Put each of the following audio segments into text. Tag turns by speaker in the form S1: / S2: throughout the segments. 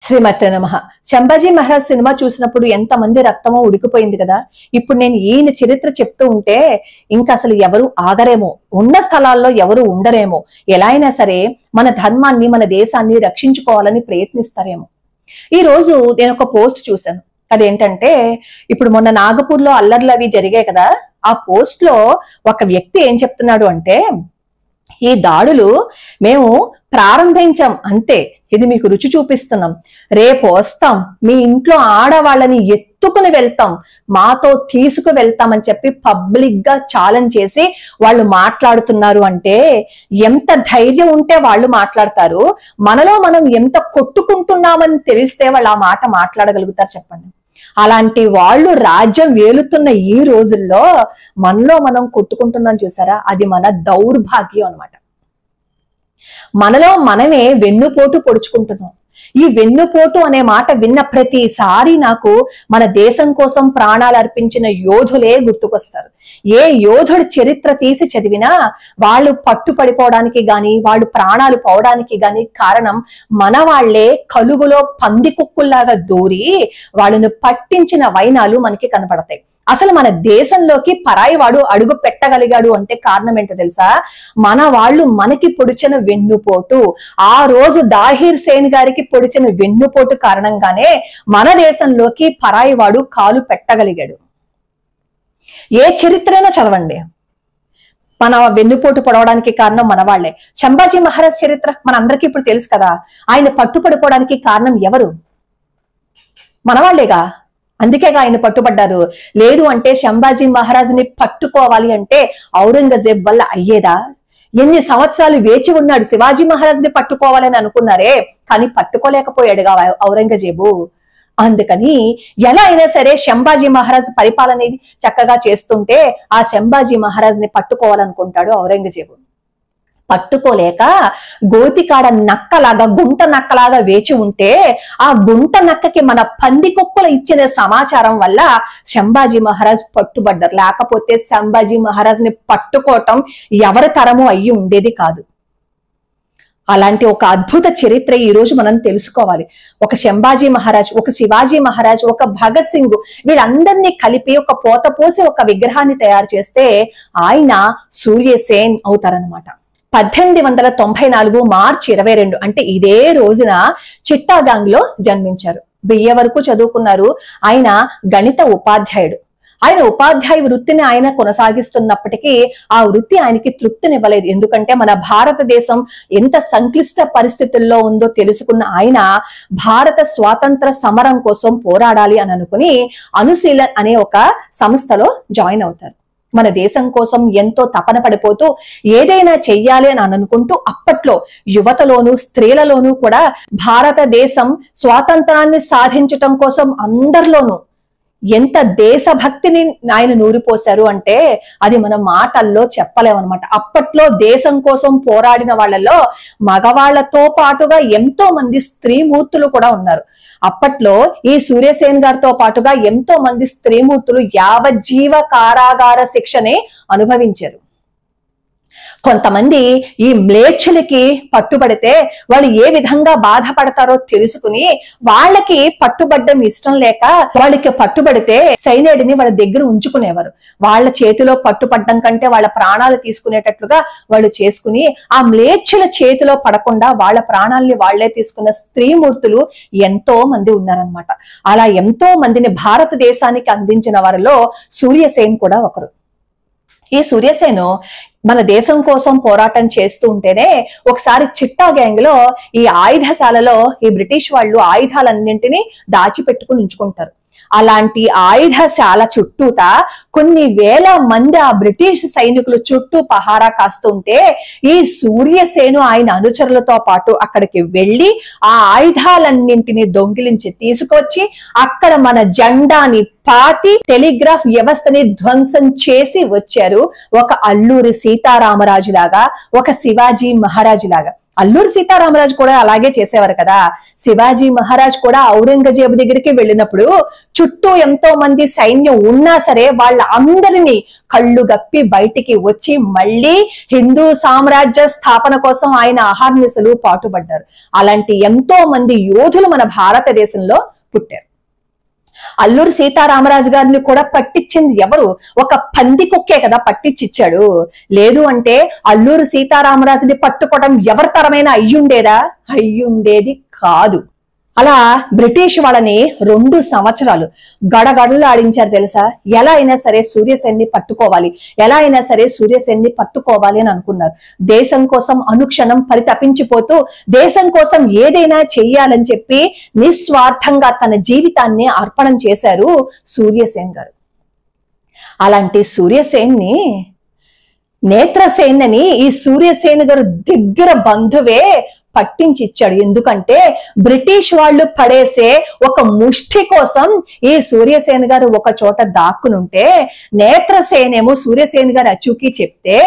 S1: శ్రీమతే నమః. శంభాజీ మహారాజ్ సినిమా చూసినప్పుడు ఎంతమంది రక్తమో ఉడికిపోయింది కదా. ఇప్పుడు నేను ఈయన చరిత్ర చెప్తూ ఉంటే ఇంకా అసలు ఎవరు ఆగరేమో, ఉన్న స్థలాల్లో ఎవరు ఉండరేమో, ఎలా అయినా సరే మన ధర్మాన్ని మన దేశాన్ని రక్షించుకోవాలని ప్రయత్నిస్తారేమో. ఈ రోజు నేను ఒక పోస్ట్ చూశాను. అదేంటంటే ఇప్పుడు మొన్న నాగపూర్ లో అల్లర్లు అవి జరిగాయి కదా. ఆ పోస్ట్ లో ఒక వ్యక్తి ఏం చెప్తున్నాడు అంటే, ఈ దాడులు మేము ప్రారంభించాం అంతే, ఇది మీకు రుచి చూపిస్తున్నాం, రేపు వస్తాం, మీ ఇంట్లో ఆడవాళ్ళని ఎత్తుకుని వెళ్తాం, మాతో తీసుకు వెళ్తామని చెప్పి పబ్లిక్ గా ఛాలెంజ్ చేసి వాళ్ళు మాట్లాడుతున్నారు. అంటే ఎంత ధైర్యం ఉంటే వాళ్ళు మాట్లాడతారు. మనలో మనం ఎంత కొట్టుకుంటున్నామని తెలిస్తే వాళ్ళు ఆ మాట మాట్లాడగలుగుతారు చెప్పండి. అలాంటి వాళ్ళు రాజ్యం వేలుతున్న ఈ రోజుల్లో మనలో మనం కొట్టుకుంటున్నాం చూసారా, అది మన దౌర్భాగ్యం అన్నమాట. మనలో మనమే వెన్నుపోటు పొడుచుకుంటున్నాం. ఈ వెన్నుపోటు అనే మాట విన్న ప్రతిసారి నాకు మన దేశం కోసం ప్రాణాలు అర్పించిన యోధులే గుర్తుకొస్తారు. ఏ యోధుడి చరిత్ర తీసి చదివినా వాళ్ళు పట్టుపడిపోవడానికి గాని, వాళ్ళు ప్రాణాలు పోవడానికి గాని కారణం మన వాళ్లే కలుగులో పంది కుక్కుల్లాగా దూరి వాళ్ళను పట్టించిన వైనాలు మనకి కనపడతాయి. అసలు మన దేశంలోకి పరాయి వాడు అడుగు పెట్టగలిగాడు అంటే కారణం ఏంటో తెలుసా? మన వాళ్ళు మనకి పొడిచిన వెన్నుపోటు. ఆ రోజు దాహిర్ సేన్ గారికి పొడిచిన వెన్నుపోటు కారణంగానే మన దేశంలోకి పరాయి వాడు కాలు పెట్టగలిగాడు. ఏ చరిత్రైనా చదవండి, మన వెన్నుపోటు పొడవడానికి కారణం మన వాళ్లే. శంభాజీ మహారాజ్ చరిత్ర మనందరికీ ఇప్పుడు తెలుసు కదా. ఆయన పట్టుపడిపోవడానికి కారణం ఎవరు? మనవాళ్లేగా. అందుకేగా ఆయన పట్టుబడ్డారు. లేదు అంటే శంభాజీ మహారాజుని పట్టుకోవాలి అంటే ఔరంగజేబ్ వల్ల అయ్యేదా? ఎన్ని సంవత్సరాలు వేచి ఉన్నాడు శివాజీ మహారాజుని పట్టుకోవాలని అనుకున్నారే, కానీ పట్టుకోలేకపోయాడుగా ఔరంగజేబు. అందుకని ఎలా అయినా సరే శంభాజీ మహారాజు పరిపాలన చక్కగా చేస్తుంటే ఆ శంభాజీ మహారాజుని పట్టుకోవాలనుకుంటాడు ఔరంగజేబు. పట్టుకోలేక గోతికాడ నక్కలాగా, గుంట నక్కలాగా వేచి ఉంటే ఆ గుంట నక్కకి మన పంది కుక్కల ఇచ్చిన సమాచారం వల్ల శంభాజీ మహారాజ్ పట్టుబడ్డారు. లేకపోతే శంభాజీ మహారాజ్ని పట్టుకోవటం ఎవరి తరము అయ్యి ఉండేది కాదు. అలాంటి ఒక అద్భుత చరిత్ర ఈ రోజు మనం తెలుసుకోవాలి. ఒక శంభాజీ మహారాజ్, ఒక శివాజీ మహారాజ్, ఒక భగత్ సింగ్, వీళ్ళందరినీ కలిపి ఒక పోత పోసి ఒక విగ్రహాన్ని తయారు చేస్తే ఆయన సూర్యసేన్ అవుతారనమాట. 1894 మార్చి 22 అంటే ఇదే రోజున చిట్టాగాంగ్ లో జన్మించారు. బిఏ వరకు చదువుకున్నారు. ఆయన గణిత ఉపాధ్యాయుడు. ఆయన ఉపాధ్యాయ వృత్తిని ఆయన కొనసాగిస్తున్నప్పటికీ ఆ వృత్తి ఆయనకి తృప్తినివ్వలేదు. ఎందుకంటే మన భారతదేశం ఎంత సంక్లిష్ట పరిస్థితుల్లో ఉందో తెలుసుకున్న ఆయన భారత స్వాతంత్ర సమరం కోసం పోరాడాలి అని అనుకుని అనుశీలన్ అనే ఒక సంస్థలో జాయిన్ అవుతారు. మన దేశం కోసం ఎంతో తపన పడిపోతూ ఏదైనా చెయ్యాలి అని అనుకుంటూ అప్పట్లో యువతలోనూ స్త్రీలలోనూ కూడా భారతదేశం స్వాతంత్రాన్ని సాధించటం కోసం అందరిలోనూ ఎంత దేశభక్తిని ఆయన నూరిపోశారు అంటే అది మన మాటల్లో చెప్పలేమన్నమాట. అప్పట్లో దేశం కోసం పోరాడిన వాళ్ళలో మగవాళ్లతో పాటుగా ఎంతో మంది స్త్రీమూర్తులు కూడా ఉన్నారు. అప్పట్లో ఈ సూర్యసేన్ గారితో పాటుగా ఎంతో మంది స్త్రీమూర్తులు యావజ్జీవ కారాగార శిక్షని అనుభవించారు. కొంతమంది ఈ మ్లేచ్చులకి పట్టుబడితే వాళ్ళు ఏ విధంగా బాధపడతారో తెలుసుకుని వాళ్ళకి పట్టుబడ్డం ఇష్టం లేక వాళ్ళకి పట్టుబడితే సైనైడ్ని వాళ్ళ దగ్గర ఉంచుకునేవారు. వాళ్ళ చేతిలో పట్టుపడ్డం కంటే వాళ్ళ ప్రాణాలు తీసుకునేటట్లుగా వాళ్ళు చేసుకుని ఆ మ్లేచ్చుల చేతిలో పడకుండా వాళ్ళ ప్రాణాలని వాళ్లే తీసుకున్న స్త్రీమూర్తులు ఎంతో మంది ఉన్నారనమాట. అలా ఎంతో మందిని భారతదేశానికి అందించిన వారిలో సూర్యసేన్ కూడా ఒకరు. ఈ సూర్యసేను మన దేశం కోసం పోరాటం చేస్తూ ఉంటేనే ఒకసారి చిట్టా గ్యాంగ్ లో ఈ ఆయుధశాలలో ఈ బ్రిటిష్ వాళ్ళు ఆయుధాలన్నింటినీ దాచిపెట్టుకుని ఉంచుకుంటారు. అలాంటి ఆయుధశాల చుట్టూత కొన్ని వేల మంది ఆ బ్రిటిష్ సైనికులు చుట్టూ పహారా కాస్తుంటే ఈ సూర్యసేను ఆయన అనుచరులతో పాటు అక్కడికి వెళ్లి ఆ ఆయుధాలన్నింటినీ దొంగిలించి తీసుకొచ్చి అక్కడ మన జెండాని పాతి టెలిగ్రాఫ్ వ్యవస్థని ధ్వంసం చేసి వచ్చారు. ఒక అల్లూరి సీతారామరాజు లాగా, ఒక శివాజీ మహారాజు లాగా. అల్లూరి సీతారామరాజు కూడా అలాగే చేసేవారు కదా. శివాజీ మహారాజ్ కూడా ఔరంగజేబు దగ్గరికి వెళ్ళినప్పుడు చుట్టూ ఎంతో మంది సైన్యం ఉన్నా సరే వాళ్ళ అందరినీ కళ్ళు గప్పి బయటికి వచ్చి మళ్ళీ హిందూ సామ్రాజ్య స్థాపన కోసం ఆయన అహర్నిశలు పాటుపడ్డారు. అలాంటి ఎంతో మంది యోధులు మన భారతదేశంలో పుట్టారు. అల్లూరి సీతారామరాజు గారిని కూడా పట్టించింది ఎవరు? ఒక పంది కుక్కే కదా పట్టించిచ్చాడు. లేదు అంటే అల్లూరి సీతారామరాజుని పట్టుకోవడం ఎవరి తరమైనా అయ్యుండేది కాదు. అలా బ్రిటిష్ వాళ్ళని 2 సంవత్సరాలు గడగడలు ఆడించారు తెలుసా. ఎలా అయినా సరే సూర్యసేన్ని పట్టుకోవాలి, ఎలా అయినా సరే సూర్యసేన్ని పట్టుకోవాలి అని అనుకున్నారు. దేశం కోసం అనుక్షణం పరితపించిపోతూ దేశం కోసం ఏదైనా చెయ్యాలని చెప్పి నిస్వార్థంగా తన జీవితాన్ని అర్పణం చేశారు సూర్యసేన్ గారు. అలాంటి సూర్యసేన్ని నేత్రసేన్ అని ఈ సూర్యసేన్ గారు దగ్గర బంధువే పట్టించి ఇచ్చాడు. ఎందుకంటే బ్రిటిష్ వాళ్ళు పడేసే ఒక ముష్టి కోసం ఈ సూర్యసేన్ గారు ఒక చోట దాక్కునుంటే నేత్రసేనేమో సూర్యసేన్ గారు అచూకీ చెప్తే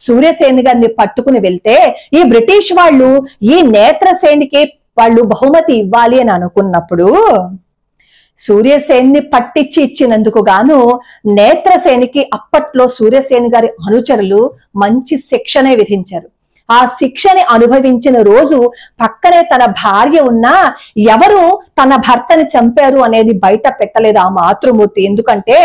S1: సూర్యసేన్ గారిని పట్టుకుని వెళ్తే ఈ బ్రిటిష్ వాళ్ళు ఈ నేత్రసేనికి వాళ్ళు బహుమతి ఇవ్వాలి అని అనుకున్నప్పుడు సూర్యసేన్ని పట్టించి ఇచ్చినందుకు గాను నేత్రసేనికి అప్పట్లో సూర్యసేన్ గారి అనుచరులు మంచి శిక్షనే విధించారు. ఆ శిక్షని అనుభవించిన రోజు పక్కనే తన భార్య ఉన్నా ఎవరు తన భర్తని చంపారు అనేది బయట పెట్టలేదు ఆ మాతృమూర్తి. ఎందుకంటే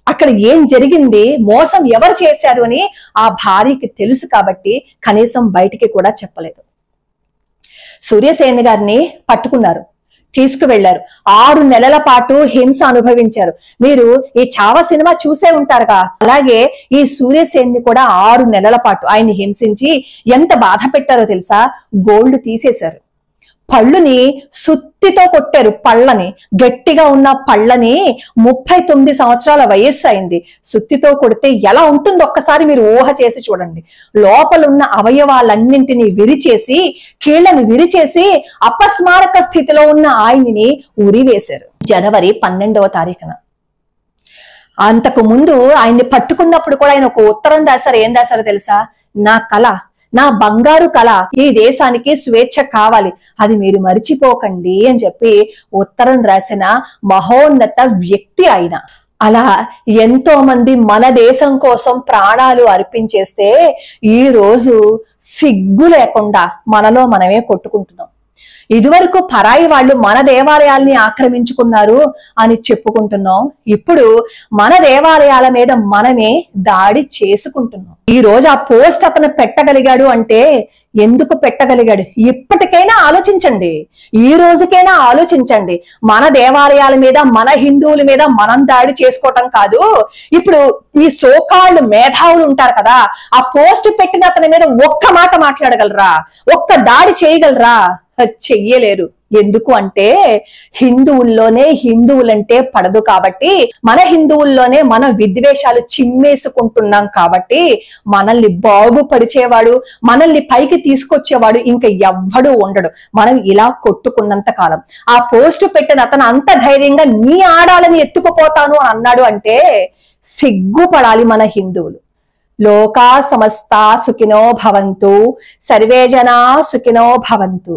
S1: అక్కడ ఏం జరిగింది, మోసం ఎవరు చేశారు అని ఆ భార్యకి తెలుసు కాబట్టి కనీసం బయటికి కూడా చెప్పలేదు. సూర్యసేన్ గారిని పట్టుకున్నారు, తీసుకువెళ్లారు. 6 నెలల పాటు హింస అనుభవించారు. మీరు ఈ చావ సినిమా చూసే ఉంటారుగా, అలాగే ఈ సూర్యసేన్ని కూడా 6 నెలల పాటు ఆయన్ని హింసించి ఎంత బాధ పెట్టారో తెలుసా. గోల్డ్ తీసేశారు, పళ్ళుని సుత్తితో కొట్టారు. పళ్ళని గట్టిగా ఉన్న పళ్ళని 39 సంవత్సరాల వయస్సు అయింది. సుత్తితో కొడితే ఎలా ఉంటుందో ఒక్కసారి మీరు ఊహ చేసి చూడండి. లోపలున్న అవయవాలన్నింటినీ విరిచేసి కీళ్లను విరిచేసి అపస్మారక స్థితిలో ఉన్న ఆయన్ని ఉరివేశారు జనవరి 12వ తారీఖున. అంతకు ముందు ఆయన్ని పట్టుకున్నప్పుడు కూడా ఆయన ఒక ఉత్తరం రాశారు. ఏం రాశారో తెలుసా? నా కళ, నా బంగారు కళ, ఈ దేశానికి స్వేచ్ఛ కావాలి, అది మీరు మరిచిపోకండి అని చెప్పి ఉత్తరం రాసిన మహోన్నత వ్యక్తి ఆయన. అలా ఎంతో మంది మన దేశం కోసం ప్రాణాలు అర్పించేస్తే ఈ రోజు సిగ్గు లేకుండా మనలో మనమే కొట్టుకుంటున్నాం. ఇదివరకు పరాయి వాళ్ళు మన దేవాలయాల్ని ఆక్రమించుకున్నారు అని చెప్పుకుంటున్నాం. ఇప్పుడు మన దేవాలయాల మీద మనమే దాడి చేసుకుంటున్నాం. ఈ రోజు ఆ పోస్ట్ అతను పెట్టగలిగాడు అంటే ఎందుకు పెట్టగలిగాడు? ఇప్పటికైనా ఆలోచించండి, ఈ రోజుకైనా ఆలోచించండి. మన దేవాలయాల మీద, మన హిందువుల మీద మనం దాడి చేసుకోవటం కాదు. ఇప్పుడు ఈ సోకాళ్ళు మేధావులు ఉంటారు కదా, ఆ పోస్ట్ పెట్టిన అతని మీద ఒక్క మాట మాట్లాడగలరా? ఒక్క దాడి చేయగలరా? చెయ్యలేరు. ఎందుకు అంటే హిందువుల్లోనే హిందువులంటే పడదు కాబట్టి, మన హిందువుల్లోనే మన విద్వేషాలు చిమ్మేసుకుంటున్నాం కాబట్టి మనల్ని బాగుపరిచేవాడు, మనల్ని పైకి తీసుకొచ్చేవాడు ఇంకా ఎవ్వడూ ఉండడు మనం ఇలా కొట్టుకున్నంత కాలం. ఆ పోస్టు పెట్టిన అతను అంత ధైర్యంగా నీ ఆడాలని ఎత్తుకుపోతాను అన్నాడు అంటే సిగ్గుపడాలి మన హిందువులు. లోకా సమస్తా సుఖినో భవంతు, సర్వే జనా సుఖినో భవంతు.